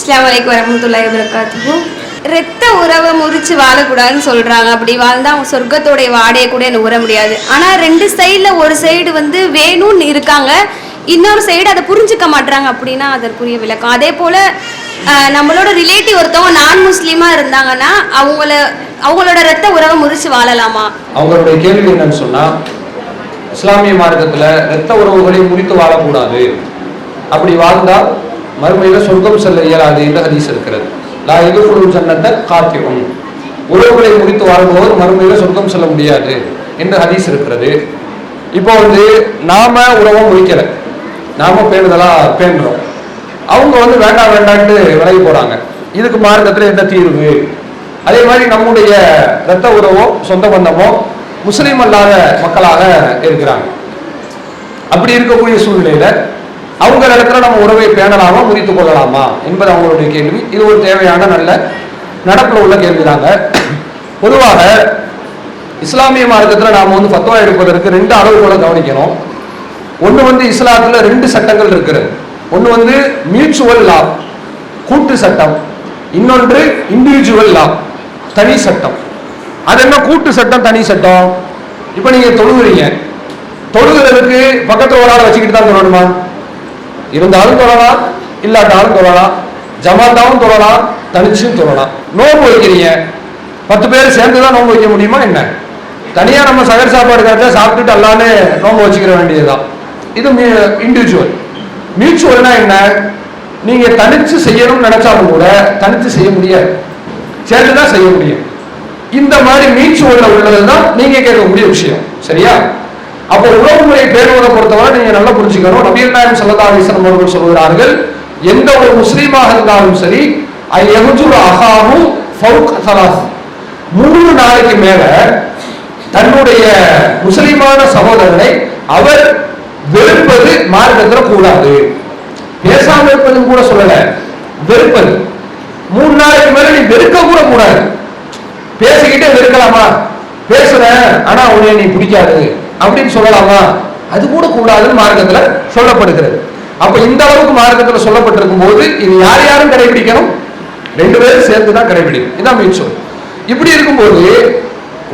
அஸ்ஸலாமு அலைக்கும் வரஹ்மத்துல்லாஹி வபரகாத்துஹு. ரத்த உறவை முறிச்சு வாழக்கூடாதுன்னு சொல்றாங்க. அப்படி வாழ்ந்தா அவங்க சொர்க்கத்தோடைய வாடையை கூட என்ன உற முடியாது. ஆனா ரெண்டு சைடுல ஒரு சைடு வேணும்னு இருக்காங்க, இன்னொரு சைடு அதை புரிஞ்சுக்க மாட்டாங்க. அப்படின்னா அதற்குரிய விளக்கம். அதே போல நம்மளோட ரிலேட்டிவ் ஒருத்தவங்க நான் முஸ்லீமா இருந்தாங்கன்னா அவங்களோட ரத்த உறவை முறிச்சு வாழலாமா? அவங்களுடைய கேள்வி என்னன்னு சொன்னா, இஸ்லாமிய மார்க்கத்துல ரத்த உறவுகளை முறித்து வாழக்கூடாது, அப்படி வாழ்ந்தால் மறுமையில சொர்க்கம் செல்ல இயலாது என்று ஹதீஸ் இருக்கிறது. லா யதுகுலுல் ஜன்னத காத்திஉன், உறவுகளை முறித்து வாழ்பவர் மறுமையில சொர்க்கம் செல்ல முடியாது என்று ஹதீஸ் இருக்கிறது. இப்போ நாம உறவை முறிக்கல, நாம பேணுதலா பேணுறோம். அவங்க வேண்டாம் வேண்டான்ட்டு விலகி போறாங்க. இதுக்கு மார்க்கத்துல என்ன தீர்வு? அதே மாதிரி நம்முடைய இரத்த உறவோ சொந்த பந்தமோ முஸ்லீம் அல்லாத மக்களாக இருக்கிறாங்க. அப்படி இருக்கக்கூடிய சூழ்நிலையில அவங்க இடத்துல நம்ம உறவை பேணலாமா முறித்துக் கொள்ளலாமா என்பது அவங்களுடைய கேள்வி. இது ஒரு தேவையான நல்ல நடப்புல உள்ள கேள்விதாங்க. பொதுவாக இஸ்லாமிய மார்க்கத்தில் நாம ஃபத்வா எடுப்பதற்கு ரெண்டு அளவுகளை கவனிக்கணும். ஒன்று இஸ்லாத்துல ரெண்டு சட்டங்கள் இருக்கிறது. ஒன்று மியூச்சுவல் லா, கூட்டு சட்டம். இன்னொன்று இண்டிவிஜுவல் லா, தனி சட்டம். அது என்ன கூட்டு சட்டம் தனி சட்டம்? இப்ப நீங்க தொழுகிறீங்க, தொழுகிறதுக்கு பக்கத்துல ஒரு ஆளை வச்சுக்கிட்டு தான் தொழணுமா? இருந்தாலும் தொழலாம், இல்லாட்டாலும் தொழலாம், ஜமாத்தாவும் தொழலாம், தனிச்சும் தொழலாம். நோன்பு வைக்கிறீங்க, 10 பேர் சேர்ந்துதான் நோன்பு வைக்க முடியுமா என்ன? தனியா நம்ம சகர் சாப்பாடு கிடைச்சா சாப்பிட்டுட்டு எல்லாமே நோன்பு வச்சுக்கிற வேண்டியதுதான். இது இண்டிவிஜுவல். மியூச்சுவல்னா என்ன? நீங்க தனிச்சு செய்யணும்னு நினைச்சாலும் கூட தனிச்சு செய்ய முடியாது, சேர்ந்துதான் செய்ய முடியும். இந்த மாதிரி மியூச்சுவல்ல உள்ளதுதான் நீங்க கேட்கக்கூடிய விஷயம். சரியா? அப்போ உறவு முறை பேணுவதை பொறுத்தவரை நீங்க நல்லா புரிஞ்சுக்கணும். நபிகள் நாயகம் ஸல்லல்லாஹு அலைஹி வஸல்லம் அவர்கள் சொல்கிறார்கள், எந்த ஒரு முஸ்லீமாக இருந்தாலும் சரி, அஹாஹு ஃபௌக ஸலாஸ், 3 நாளைக்கு மேல தன்னுடைய முஸ்லிமான சகோதரனை அவர் வெறுப்பது மார்க்கத்தில் கூடாது. பேசாம இருப்பதும் கூட சொல்லல, வெறுப்பது. 3 நாளைக்கு மேல நீ வெறுக்க கூட கூடாது. பேசிக்கிட்டே வெறுக்கலாமா? பேசுறேன் ஆனா உன்னை நீ பிடிக்காது அப்படின்னு சொல்லலாமா? அது கூட கூடாதுன்னு மார்க்கத்துல சொல்லப்படுகிறது. அப்ப இந்த அளவுக்கு மார்க்கத்துல சொல்லப்பட்டிருக்கும் போது இது யார் யாரும் கடைபிடிக்கணும்? 2 பேரும் சேர்ந்துதான் கடைபிடிக்கணும். இதான் மியூச்சுவல். இப்படி இருக்கும்போது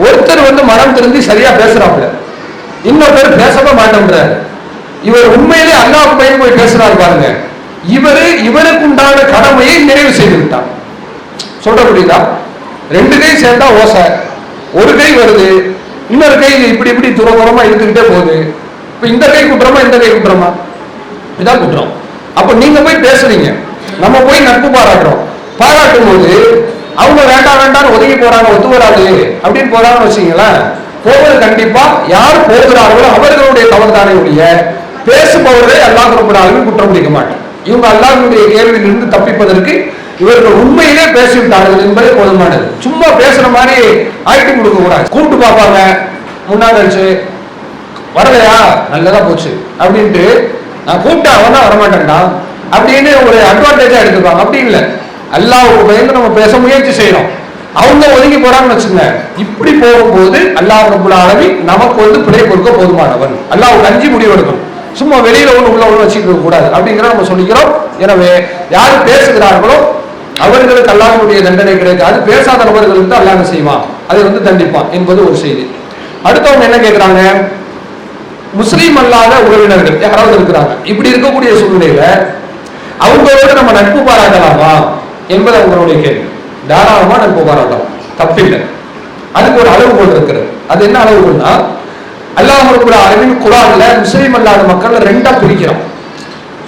ஒருத்தர் மனம் திருந்தி சரியா பேசுறாப்புல, இன்னொருத்தர் பேசவே மாட்டேன்றாரு. இவர் உண்மையிலே அல்லாஹ்வுக்கு பயந்து போய் பேசுறாரு பாருங்க, இவருக்கு உண்டான கடமையை நிறைவு செய்து விட்டார். சொல்ற புரியுதா? 2 கை சேர்ந்தா ஓசை, ஒரு கை வருது, இன்னொரு கை இப்படி இப்படி தூரமா இழுத்துக்கிட்டே போகுது. இப்ப இந்த கை குற்றமா இந்த கை குற்றமா? இதான் குற்றம். அப்ப நீங்க போய் பேசுறீங்க, நம்ம போய் நட்பு பாராட்டுறோம். பாராட்டும் போது அவங்க வேண்டாம் வேண்டாம்னு ஒதுங்கி போறாங்க, ஒத்து வராது அப்படின்னு போறாங்கன்னு வச்சுங்களேன், போவது கண்டிப்பா யார் போகிறார்களோ அவர்களுடைய தவறுதானே ஒழிய பேசுபவர்களை அல்லாஹ் ரப்பல் ஆலமீன் குற்றம் பிடிக்க மாட்டார். இவங்க அல்லாஹ்வுடைய கேள்வியிலிருந்து தப்பிப்பதற்கு இவர்கள் உண்மையிலே பேசிவிட்டார்கள் என்பதே போதுமானது. சும்மா பேசுற மாதிரி ஆக்டிங் கொடுக்க கூடாது. கூப்பிட்டு பார்ப்பாங்க, முன்னாடி வரலையா, நல்லதா போச்சு அப்படின்ட்டு, நான் கூப்பிட்டா அவன் தான் வரமாட்டேன்டா அப்படின்னு ஒரு அட்வான்டேஜா எடுத்துப்பாங்க. அப்படி இல்லை, அல்லாஹ்வுக்கு பயந்து நம்ம பேச முயற்சி செய்யறோம், அவங்க ஒதுங்கி போறாங்கன்னு வச்சுங்க. இப்படி போகும்போது அல்லாஹ் ரப்பல் ஆலமீன் நமக்கு பிழை பொறுக்க போதுமானவன். அல்லாஹ்வுக்கு அஞ்சி முடிவெடுக்கணும். சும்மா வெளியில உள்ள வச்சுக்க கூடாது அப்படிங்கிற நம்ம சொல்லிக்கிறோம். எனவே யாரு பேசுகிறார்களோ அவர்களுக்கு அல்லாஹ்வுடைய தண்டனை கிடைக்காது, பேசாத நபர்களுக்கு அல்லாஹ் செய்வான், அதை தண்டிப்பான் என்பது ஒரு செய்தி. அடுத்தவங்க என்ன கேட்கிறாங்க, முஸ்லீம் அல்லாத உறவினர்கள் யாராவது இருக்கிறாங்க. இப்படி இருக்கக்கூடிய சூழ்நிலையில அவங்களோட நம்ம நட்பு பாராட்டலாமா என்பது அவங்களுடைய கேள்வி. தாராளமா நட்பு பாராட்டலாம், தப்பில்லை. அதுக்கு ஒரு அளவுகோல் இருக்கிறது. அது என்ன அளவுகோல்னா, அல்லாஹ் ரப்பல் ஆலமீன் குர்ஆன்ல முஸ்லீம் அல்லாத மக்கள் 2ஆ பிரிக்கிறான்.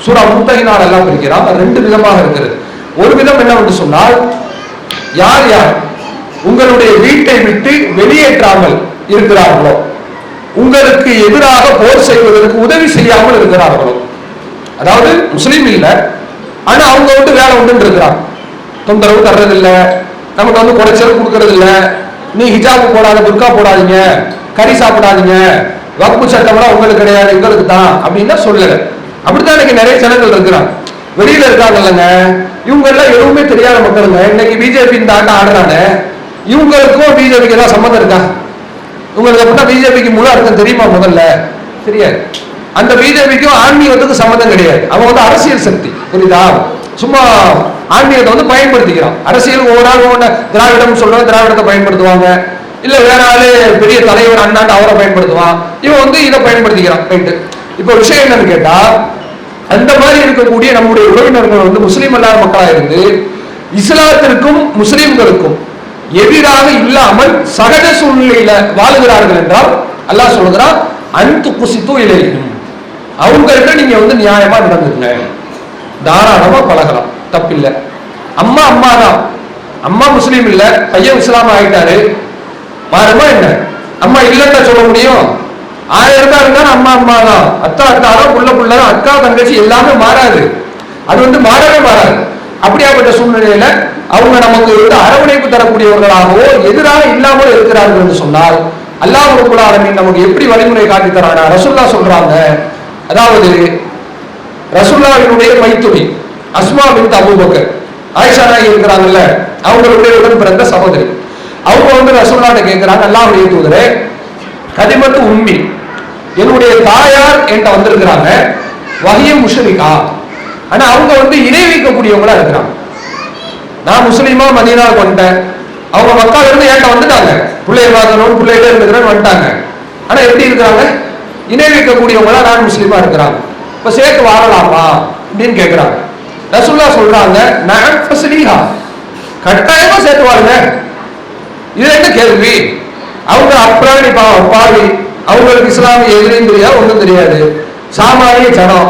சூரா முத்தஹினால எல்லாம் பிரிக்கிறான். 2 விதமாக இருக்கிறது. ஒரு விதம் என்னவென்று சொன்னால், யார் யார் உங்களுடைய வீட்டை விட்டு வெளியேற்றாமல் இருக்கிறார்களோ, உங்களுக்கு எதிராக போர் செய்வதற்கு உதவி செய்யாமல் இருக்கிறார்களோ, அதாவது முஸ்லீம் இல்லை ஆனா அவங்க வேலை உண்டு இருக்கிறாங்க, தொந்தரவு தர்றது இல்லை, நமக்கு குறைச்சல் கொடுக்கறது இல்லை, நீ ஹிஜாபு போடாத, புர்கா போடாதீங்க, கறி சாப்பிடாதீங்க, வக்பு சட்டம்லாம் உங்களுக்கு கிடையாது, எங்களுக்கு தான் அப்படின்னா சொல்லல. அப்படித்தான் இன்னைக்கு நிறைய ஜனங்கள் இருக்கிறாங்க, வெளியில இருக்காங்க இல்லைங்க. இவங்க எல்லாம் எதுவுமே தெரியாத மக்களுங்க. இன்னைக்கு பிஜேபி இந்த ஆட்டம் ஆடுறாங்க, இவங்களுக்கும் பிஜேபிக்கு ஏதாவது சம்மந்தம் இருக்கா? உங்களுக்கு அப்படின்னா பிஜேபிக்கு முழு அர்த்தம் தெரியுமா? முதல்ல தெரியாது. அந்த பிஜேபிக்கும் ஆன்மீகத்துக்கு சம்மந்தம் கிடையாது. அவங்க அரசியல் சக்தி, புரியுதா? சும்மா ஆன்மீகத்தை வந்து பயன்படுத்திக்கிறான். அரசியல் ஒவ்வொரு ஆள் ஒவ்வொன்று திராவிடம் சொல்லுவாங்க, திராவிடத்தை பயன்படுத்துவாங்க. இல்ல வேற ஆளு பெரிய தலைவர் அண்ணாண்டு அவரை பயன்படுத்துவான். இவன் வந்து இதை பயன்படுத்திக்கிறான். ரைட்டு. இப்ப விஷயம் என்னன்னு கேட்டா, அந்த மாதிரி இருக்கக்கூடிய நம்முடைய உறவினர்கள் வந்து முஸ்லீம் அல்லாத மக்களா இருந்து இஸ்லாத்திற்கும் முஸ்லீம்களுக்கும் எதிராக இல்லாமல் சகஜ சூழ்நிலையில வாழுகிறார்கள் என்றால் அல்லாஹ் சொல்லுகிறான், அன்து குசித்து இலையும், அவங்கள்ட்ட நீங்க வந்து நியாயமா நடந்துருங்க, தாராளமா பழகலாம், தப்பில்லை. அம்மா அம்மா தான், அம்மா முஸ்லீம் இல்ல, பையன் இஸ்லாம் ஆகிட்டாரு, மாறுமா என்ன? அம்மா இல்லைன்னு சொல்ல முடியும்? 1000 இருந்தாலும் அம்மா அம்மா தான், அத்தா அத்தா தான், புள்ள புள்ள தான், அக்கா தங்கச்சி எல்லாமே மாறாது. அது வந்து மாறவே மாறாது. அப்படியாப்பட்ட சூழ்நிலையில அவங்க நமக்கு வந்து அரவணைப்பு தரக்கூடியவர்களாகவோ எதிராக இல்லாமல் இருக்கிறார்கள் என்று சொன்னால் அல்லாஹ் ரப்பல் ஆலமீன் நமக்கு எப்படி வழிமுறை காட்டி தரானா? ரசூலுல்லாஹ் சொல்றாங்க, அதாவது ரசூலுல்லாஹ்வினுடைய மைத்துனி அஸ்மா பின்த் அபூபக்கர், ஆயிஷா நாயகி இருக்கிறாங்கல்ல, அவங்களுடைய உடன் பிறந்த சகோதரி. அவங்க வந்து ரசூலுல்லாஹ்ட்ட கேட்கிறாங்க, அல்லாஹ்வுடைய தூதரே, கதிமத்து உம்மி, என்னுடைய தாயார் என்கிட்ட வந்திருக்கிறாங்க, வஹிய முஷ்ரிகா, ஆனா அவங்க வந்து இணை வைக்கக்கூடியவங்களா இருக்கிறாங்க. நான் முஸ்லீமா மதீனாவுக்கு வந்துட்டேன், அவங்க மக்கால இருந்து என்கிட்ட வந்துட்டாங்க, பிள்ளைய பார்க்கணும் பிள்ளைகிட்ட இருக்கிறேன்னு வந்துட்டாங்க. ஆனா எப்படி இருக்கிறாங்க? இணை வைக்கக்கூடியவங்களா நான் முஸ்லீமா இருக்கிறாங்க. இப்ப சேர்த்து வாழலாமா அப்படின்னு கேட்கிறாங்க. ரசூலுல்லாஹ் சொல்றாங்க, நான் ஃபஸ்லீஹா, கட்டாயமா சேர்த்து வாழுங்க. இது என்ன கேள்வி? அவங்க அப்ராணி பாவி, அவங்களுக்கு இஸ்லாமிய எதிரையும் தெரியாது, ஒன்றும் தெரியாது, சாமானிய ஜனம்,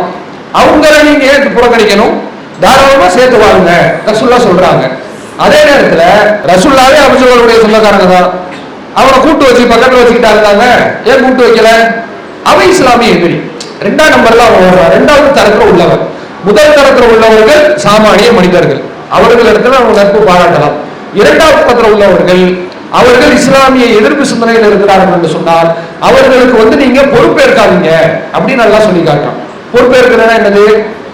அவங்கள நீங்க ஏன் புறக்கணிக்கணும்? தாராளமா சேர்த்து வாழுங்க ரசூலுல்லாஹ் சொல்றாங்க. அதே நேரத்துல ரசூலுல்லாஹ்வே அபூஜஹலுடைய சொந்தக்காரங்க தான், அவனை கூட்டு வச்சு பக்கத்துல வச்சுக்கிட்டா இருந்தாங்க. ஏன் கூட்டு வைக்கல? அவன் இஸ்லாமிய எதிரி, 2ஆம் நம்பர்ல அவன் வருவான், 2வது தரத்துல உள்ளவன். முதல் தரத்துல உள்ளவர்கள் சாமானிய மனிதர்கள், அவர்கள் இடத்துல அவங்க நட்பு பாராட்டலாம். 2வது தரத்துல உள்ளவர்கள் அவர்கள் இஸ்லாமிய எதிர்ப்பு சிந்தனையில் இருக்கிறார்கள் என்று சொன்னால் அவர்களுக்கு வந்து நீங்க பொறுப்பேற்காதீங்க அப்படின்னு நல்லா சொல்லி காட்டுறான். பொறுப்பேற்கிறதா என்னது?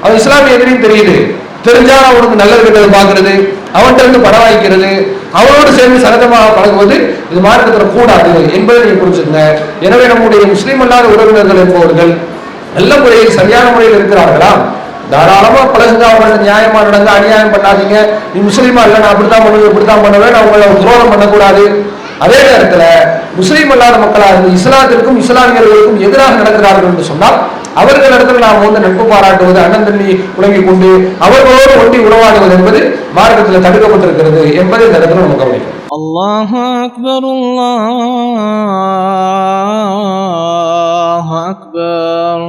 அவன் இஸ்லாமிய எதிரின்னு தெரியுது, தெரிஞ்சா அவனுக்கு நல்லது கெட்டது பாக்குறது, அவன்கிட்ட இருந்து படம் வாங்கிக்கிறது, அவனோடு சேர்ந்து சகஜமாக பழகுவது இது மார்க்கத்தில் கூடாது என்பதை நீங்க புரிஞ்சுங்க. எனவே நம்முடைய முஸ்லீம் அல்லாத உறவினர்கள் என்பவர்கள் நல்ல முறையில் சரியான முறையில் இருக்கிறார்களா? தாராளமா பழகுங்க, அவங்கள்ட்ட நியாயமா நடந்து அநியாயம் பண்ணாதீங்க. நீ முஸ்லீமா இல்ல, நான் அப்படித்தான் பண்ணுவேன் இப்படித்தான் பண்ணுவேன், அவங்களை துரோகம் பண்ணக்கூடாது. அதே நேரத்துல முஸ்லீம் அல்லாத மக்களாக இருந்து இஸ்லாத்திற்கும் இஸ்லாமியர்களுக்கும் எதிராக நடக்கிறார்கள் என்று சொன்னால் அவர்களிடத்தில் நாம் வந்து நட்பு பாராட்டுவது, அண்ணன் தண்ணி உலகிக் கொண்டு அவர்களோடு ஒட்டி உறவாடுவது என்பது மார்க்கத்தில் தடுக்கப்பட்டிருக்கிறது என்பதை இந்த இடத்துல நம்ம கவனிக்கணும். அல்லாஹு அக்பர், அல்லாஹு அக்பர்.